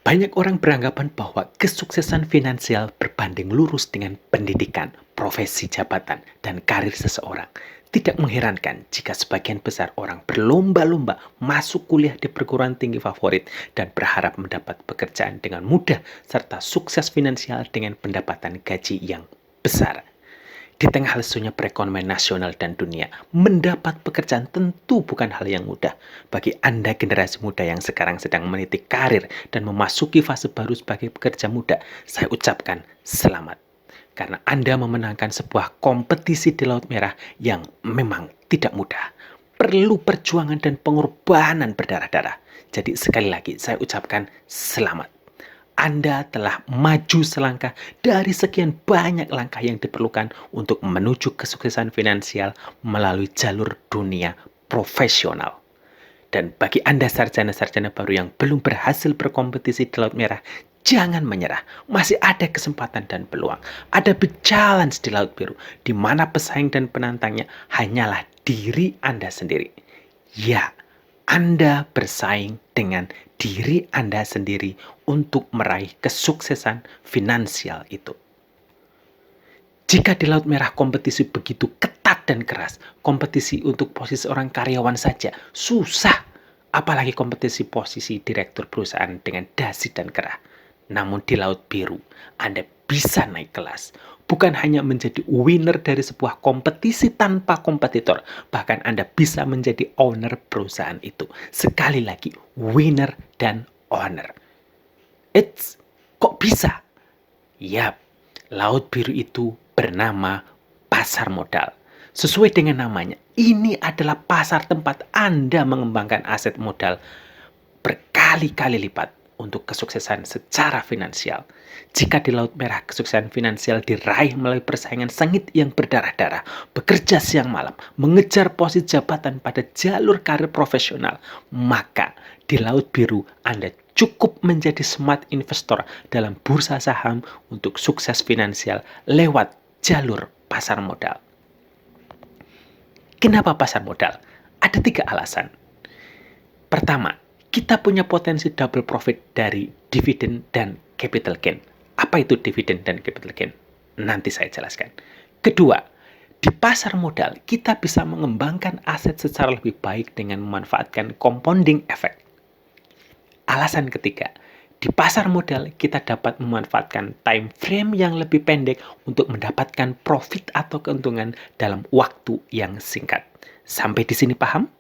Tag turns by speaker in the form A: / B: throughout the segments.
A: Banyak orang beranggapan bahwa kesuksesan finansial berbanding lurus dengan pendidikan, profesi jabatan, dan karir seseorang. Tidak mengherankan jika sebagian besar orang berlomba-lomba masuk kuliah di perguruan tinggi favorit dan berharap mendapat pekerjaan dengan mudah serta sukses finansial dengan pendapatan gaji yang besar. Di tengah lesunya perekonomian nasional dan dunia, mendapat pekerjaan tentu bukan hal yang mudah. Bagi Anda generasi muda yang sekarang sedang meniti karir dan memasuki fase baru sebagai pekerja muda, saya ucapkan selamat. Karena Anda memenangkan sebuah kompetisi di Laut Merah yang memang tidak mudah. Perlu perjuangan dan pengorbanan berdarah-darah. Jadi sekali lagi saya ucapkan selamat. Anda telah maju selangkah dari sekian banyak langkah yang diperlukan untuk menuju kesuksesan finansial melalui jalur dunia profesional. Dan bagi Anda sarjana-sarjana baru yang belum berhasil berkompetisi di Laut Merah, jangan menyerah. Masih ada kesempatan dan peluang. Ada challenge di Laut Biru, di mana pesaing dan penantangnya hanyalah diri Anda sendiri. Ya, Anda bersaing dengan diri Anda sendiri untuk meraih kesuksesan finansial itu. Jika di Laut Merah kompetisi begitu ketat dan keras, kompetisi untuk posisi orang karyawan saja susah. Apalagi kompetisi posisi direktur perusahaan dengan dasi dan kerah. Namun di Laut Biru, Anda bisa naik kelas. Bukan hanya menjadi winner dari sebuah kompetisi tanpa kompetitor, bahkan Anda bisa menjadi owner perusahaan itu. Sekali lagi, winner dan owner. Kok bisa? Yap, Laut Biru itu bernama pasar modal. Sesuai dengan namanya, ini adalah pasar tempat Anda mengembangkan aset modal berkali-kali lipat untuk kesuksesan secara finansial. Jika di Laut Merah kesuksesan finansial diraih melalui persaingan sengit yang berdarah-darah, bekerja siang malam, mengejar posisi jabatan pada jalur karir profesional, maka di Laut Biru Anda cukup menjadi smart investor dalam bursa saham untuk sukses finansial lewat jalur pasar modal. Kenapa pasar modal? Ada 3 alasan. Pertama, kita punya potensi double profit dari dividen dan capital gain. Apa itu dividen dan capital gain? Nanti saya jelaskan. Kedua, di pasar modal kita bisa mengembangkan aset secara lebih baik dengan memanfaatkan compounding effect. Alasan ketiga, di pasar modal kita dapat memanfaatkan time frame yang lebih pendek untuk mendapatkan profit atau keuntungan dalam waktu yang singkat. Sampai di sini paham?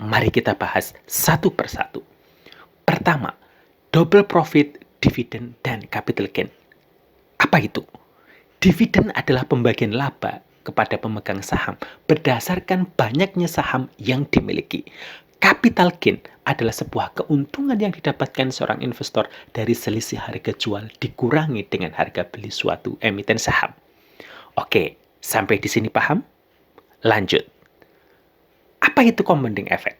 A: Mari kita bahas satu persatu. Pertama, double profit, dividen, dan capital gain. Apa itu? Dividen adalah pembagian laba kepada pemegang saham berdasarkan banyaknya saham yang dimiliki. Capital gain adalah sebuah keuntungan yang didapatkan seorang investor dari selisih harga jual dikurangi dengan harga beli suatu emiten saham. Oke, sampai di sini paham? Lanjut. Apa itu compounding effect?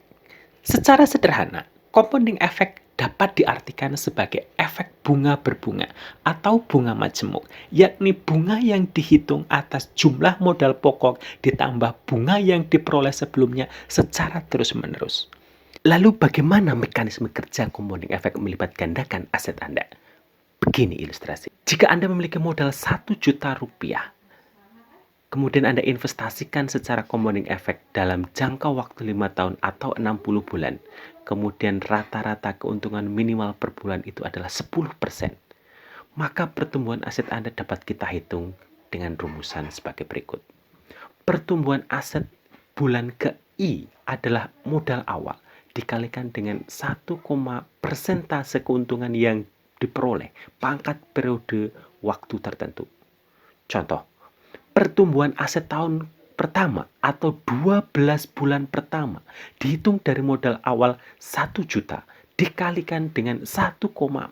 A: Secara sederhana, compounding effect dapat diartikan sebagai efek bunga berbunga atau bunga majemuk, yakni bunga yang dihitung atas jumlah modal pokok ditambah bunga yang diperoleh sebelumnya secara terus-menerus. Lalu bagaimana mekanisme kerja compounding effect melipat gandakan aset Anda? Begini ilustrasi. Jika Anda memiliki modal 1 juta rupiah, kemudian Anda investasikan secara compounding effect dalam jangka waktu 5 tahun atau 60 bulan. Kemudian rata-rata keuntungan minimal per bulan itu adalah 10%. Maka pertumbuhan aset Anda dapat kita hitung dengan rumusan sebagai berikut. Pertumbuhan aset bulan ke I adalah modal awal dikalikan dengan 1, persentase keuntungan yang diperoleh pangkat periode waktu tertentu. Contoh, pertumbuhan aset tahun pertama atau 12 bulan pertama dihitung dari modal awal 1 juta dikalikan dengan 1,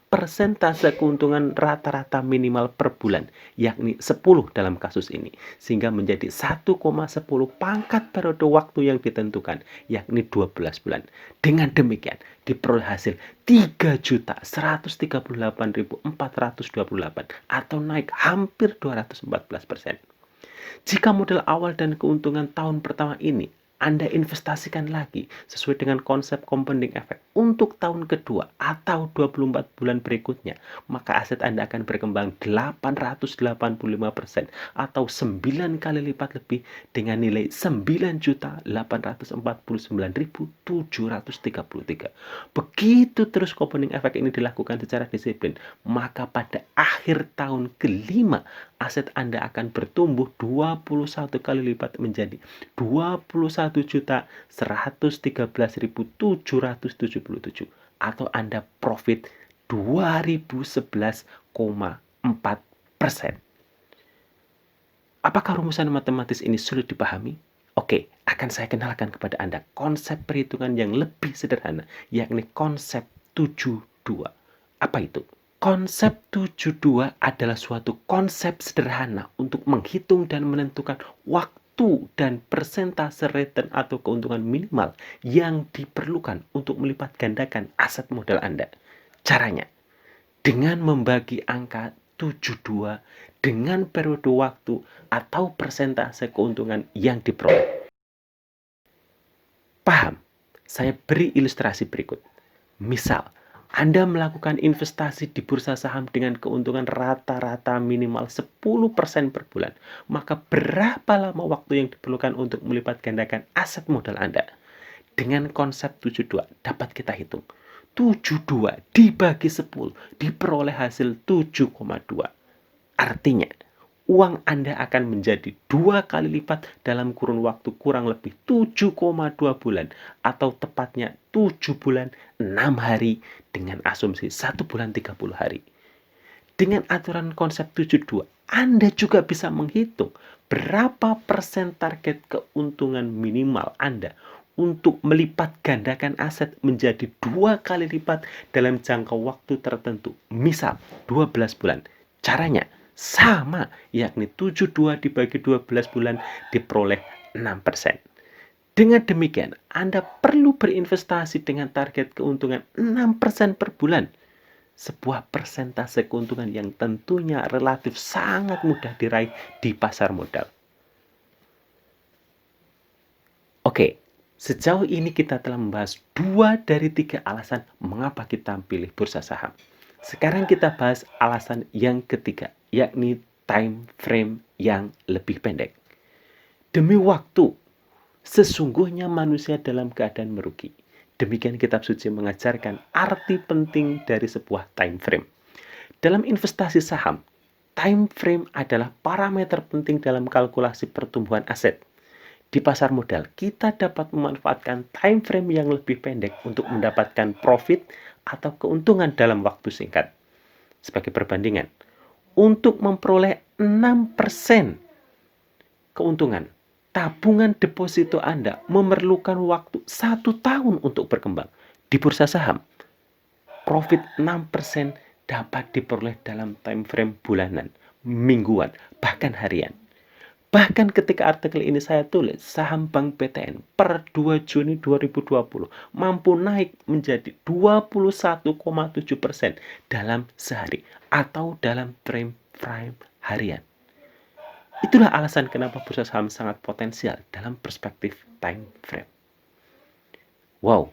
A: persentase keuntungan rata-rata minimal per bulan, yakni 10 dalam kasus ini, sehingga menjadi 1,10 pangkat periode waktu yang ditentukan, yakni 12 bulan. Dengan demikian, diperoleh hasil 3.138.428 atau naik hampir 214%. Jika modal awal dan keuntungan tahun pertama ini Anda investasikan lagi sesuai dengan konsep compounding effect untuk tahun kedua atau 24 bulan berikutnya, maka aset Anda akan berkembang 885% atau 9 kali lipat lebih dengan nilai 9.849.733. Begitu terus compounding effect ini dilakukan secara disiplin, maka pada akhir tahun kelima aset Anda akan bertumbuh 21 kali lipat menjadi 21.113.777 atau Anda profit 2011,4%. Apakah rumusan matematis ini sulit dipahami? Oke, akan saya kenalkan kepada Anda konsep perhitungan yang lebih sederhana, yakni konsep 72. Apa itu? Konsep 72 adalah suatu konsep sederhana untuk menghitung dan menentukan waktu dan persentase return atau keuntungan minimal yang diperlukan untuk melipat gandakan aset modal Anda. Caranya, dengan membagi angka 72 dengan periode waktu atau persentase keuntungan yang diperoleh. Paham? Saya beri ilustrasi berikut. Misal, Anda melakukan investasi di bursa saham dengan keuntungan rata-rata minimal 10% per bulan. Maka berapa lama waktu yang diperlukan untuk melipat gandakan aset modal Anda? Dengan konsep 72 dapat kita hitung. 72 dibagi 10 diperoleh hasil 7,2. Artinya, uang Anda akan menjadi 2 kali lipat dalam kurun waktu kurang lebih 7,2 bulan atau tepatnya 7 bulan 6 hari dengan asumsi 1 bulan 30 hari. Dengan aturan konsep 72, Anda juga bisa menghitung berapa persen target keuntungan minimal Anda untuk melipat gandakan aset menjadi 2 kali lipat dalam jangka waktu tertentu. Misal, 12 bulan. Caranya sama, yakni 72 dibagi 12 bulan diperoleh 6%. Dengan demikian, Anda perlu berinvestasi dengan target keuntungan 6% per bulan. Sebuah persentase keuntungan yang tentunya relatif sangat mudah diraih di pasar modal. Oke, sejauh ini kita telah membahas 2 dari 3 alasan mengapa kita pilih bursa saham. Sekarang kita bahas alasan yang ketiga, yakni time frame yang lebih pendek. Demi waktu, sesungguhnya manusia dalam keadaan merugi. Demikian kitab suci mengajarkan arti penting dari sebuah time frame. Dalam investasi saham, time frame adalah parameter penting dalam kalkulasi pertumbuhan aset. Di pasar modal, kita dapat memanfaatkan time frame yang lebih pendek untuk mendapatkan profit atau keuntungan dalam waktu singkat. Sebagai perbandingan, untuk memperoleh 6% keuntungan, tabungan deposito Anda memerlukan waktu 1 tahun untuk berkembang. Di bursa saham, profit 6% dapat diperoleh dalam time frame bulanan, mingguan, bahkan harian. Bahkan ketika artikel ini saya tulis, saham Bank BTN per 2 Juni 2020 mampu naik menjadi 21,7% dalam sehari atau dalam frame harian. Itulah alasan kenapa bursa saham sangat potensial dalam perspektif time frame. Wow,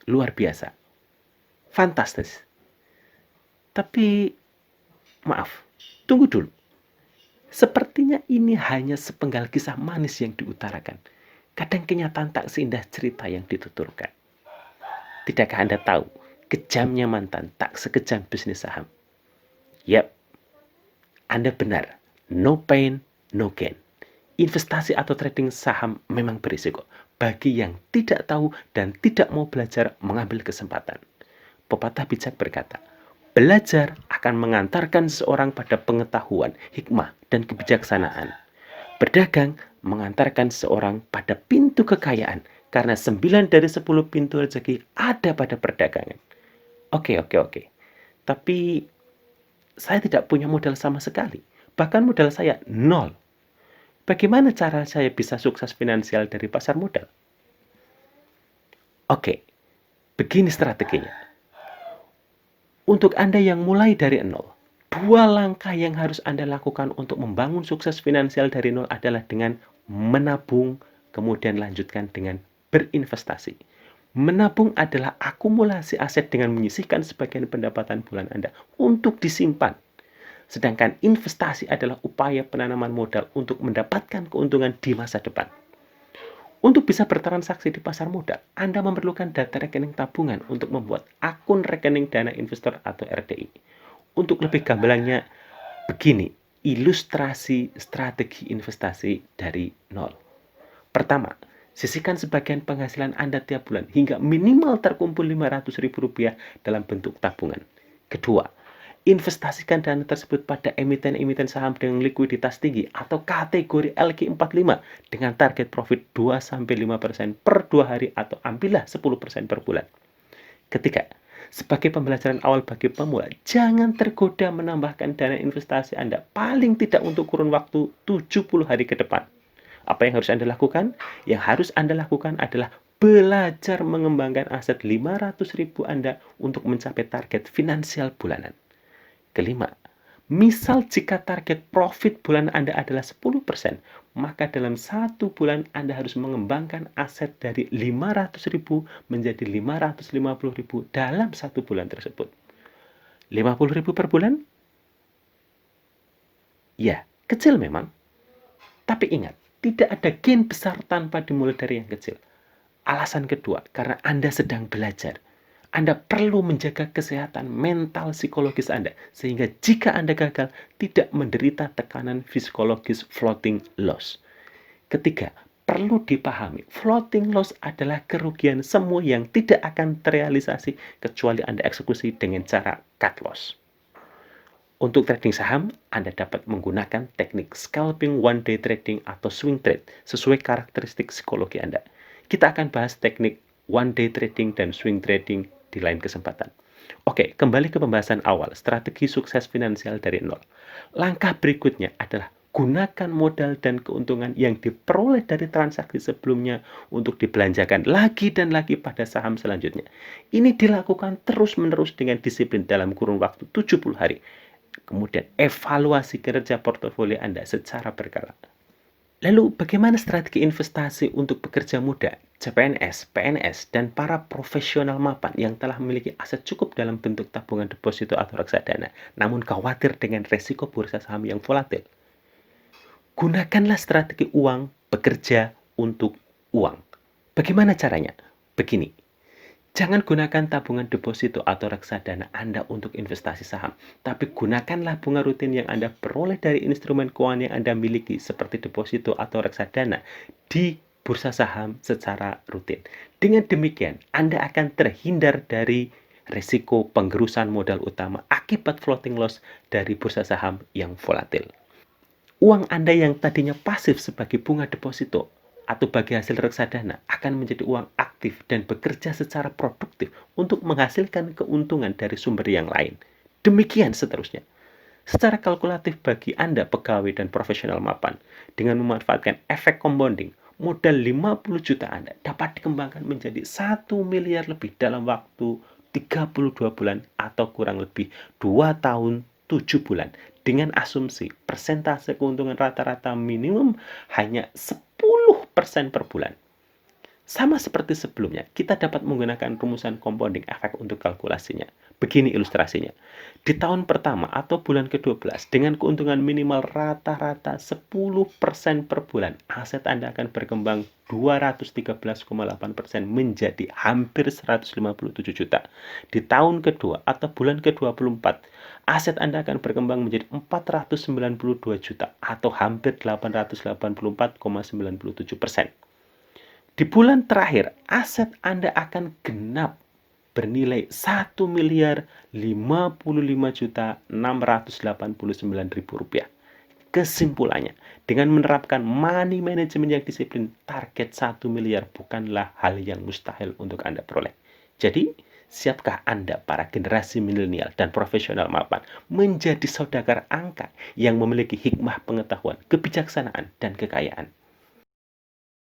A: luar biasa. Fantastis. Tapi, maaf, tunggu dulu. Sepertinya ini hanya sepenggal kisah manis yang diutarakan. Kadang kenyataan tak seindah cerita yang dituturkan. Tidakkah Anda tahu, kejamnya mantan tak sekejam bisnis saham? Yap, Anda benar. No pain, no gain. Investasi atau trading saham memang berisiko bagi yang tidak tahu dan tidak mau belajar mengambil kesempatan. Pepatah bijak berkata, belajar akan mengantarkan seseorang pada pengetahuan, hikmah, dan kebijaksanaan. Berdagang mengantarkan seseorang pada pintu kekayaan karena 9 dari 10 pintu rezeki ada pada perdagangan. Oke. Tapi saya tidak punya modal sama sekali. Bahkan modal saya 0. Bagaimana cara saya bisa sukses finansial dari pasar modal? Oke, begini strateginya. Untuk Anda yang mulai dari 0, 2 langkah yang harus Anda lakukan untuk membangun sukses finansial dari 0 adalah dengan menabung kemudian lanjutkan dengan berinvestasi. Menabung adalah akumulasi aset dengan menyisihkan sebagian pendapatan bulan Anda untuk disimpan. Sedangkan investasi adalah upaya penanaman modal untuk mendapatkan keuntungan di masa depan. Untuk bisa bertransaksi di pasar modal, Anda memerlukan data rekening tabungan untuk membuat akun rekening dana investor atau RDI. Untuk lebih gamblangnya, begini, ilustrasi strategi investasi dari nol. Pertama, sisihkan sebagian penghasilan Anda tiap bulan hingga minimal terkumpul Rp500.000 dalam bentuk tabungan. Kedua, investasikan dana tersebut pada emiten-emiten saham dengan likuiditas tinggi atau kategori LQ45 dengan target profit 2-5% per 2 hari atau ambillah 10% per bulan. Ketiga, sebagai pembelajaran awal bagi pemula, jangan tergoda menambahkan dana investasi Anda paling tidak untuk kurun waktu 70 hari ke depan. Apa yang harus Anda lakukan? Yang harus Anda lakukan adalah belajar mengembangkan aset 500.000 Anda untuk mencapai target finansial bulanan. Kelima, misal jika target profit bulan Anda adalah 10%, maka dalam 1 bulan Anda harus mengembangkan aset dari 500.000 menjadi 550.000 dalam 1 bulan tersebut. 50.000 per bulan? Ya, kecil memang. Tapi ingat, tidak ada gain besar tanpa dimulai dari yang kecil. Alasan kedua, karena Anda sedang belajar. Anda perlu menjaga kesehatan mental psikologis Anda, sehingga jika Anda gagal, tidak menderita tekanan psikologis floating loss. Ketiga, perlu dipahami, floating loss adalah kerugian semu yang tidak akan terrealisasi kecuali Anda eksekusi dengan cara cut loss. Untuk trading saham, Anda dapat menggunakan teknik scalping one day trading atau swing trade sesuai karakteristik psikologi Anda. Kita akan bahas teknik one day trading dan swing trading di lain kesempatan. Oke, kembali ke pembahasan awal, strategi sukses finansial dari nol. Langkah berikutnya adalah gunakan modal dan keuntungan yang diperoleh dari transaksi sebelumnya untuk dibelanjakan lagi dan lagi pada saham selanjutnya. Ini dilakukan terus-menerus dengan disiplin dalam kurun waktu 70 hari. Kemudian evaluasi kinerja portofolio Anda secara berkala. Lalu bagaimana strategi investasi untuk pekerja muda, CPNS, PNS, dan para profesional mapan yang telah memiliki aset cukup dalam bentuk tabungan deposito atau reksadana, namun khawatir dengan resiko bursa saham yang volatil? Gunakanlah strategi uang bekerja untuk uang. Bagaimana caranya? Begini, jangan gunakan tabungan deposito atau reksadana Anda untuk investasi saham, tapi gunakanlah bunga rutin yang Anda peroleh dari instrumen keuangan yang Anda miliki seperti deposito atau reksadana di bursa saham secara rutin. Dengan demikian, Anda akan terhindar dari risiko penggerusan modal utama akibat floating loss dari bursa saham yang volatil. Uang Anda yang tadinya pasif sebagai bunga deposito atau bagi hasil reksadana akan menjadi uang aktif dan bekerja secara produktif untuk menghasilkan keuntungan dari sumber yang lain. Demikian seterusnya. Secara kalkulatif bagi Anda pegawai dan profesional mapan, dengan memanfaatkan efek compounding, modal 50 juta Anda dapat dikembangkan menjadi 1 miliar lebih dalam waktu 32 bulan atau kurang lebih 2 tahun 7 bulan dengan asumsi persentase keuntungan rata-rata minimum hanya 10% per bulan. Sama seperti sebelumnya, kita dapat menggunakan rumusan compounding effect untuk kalkulasinya. Begini ilustrasinya. Di tahun pertama atau bulan ke-12, dengan keuntungan minimal rata-rata 10% per bulan, aset Anda akan berkembang 213,8% menjadi hampir 157 juta. Di tahun kedua atau bulan ke-24, aset Anda akan berkembang menjadi 492 juta atau hampir 884,97%. Di bulan terakhir, aset Anda akan genap bernilai 1.055.689.000 rupiah. Kesimpulannya, dengan menerapkan money management yang disiplin, target 1 miliar bukanlah hal yang mustahil untuk Anda peroleh. Jadi, siapkah Anda, para generasi milenial dan profesional mapan, menjadi saudagar angka yang memiliki hikmah pengetahuan, kebijaksanaan, dan kekayaan?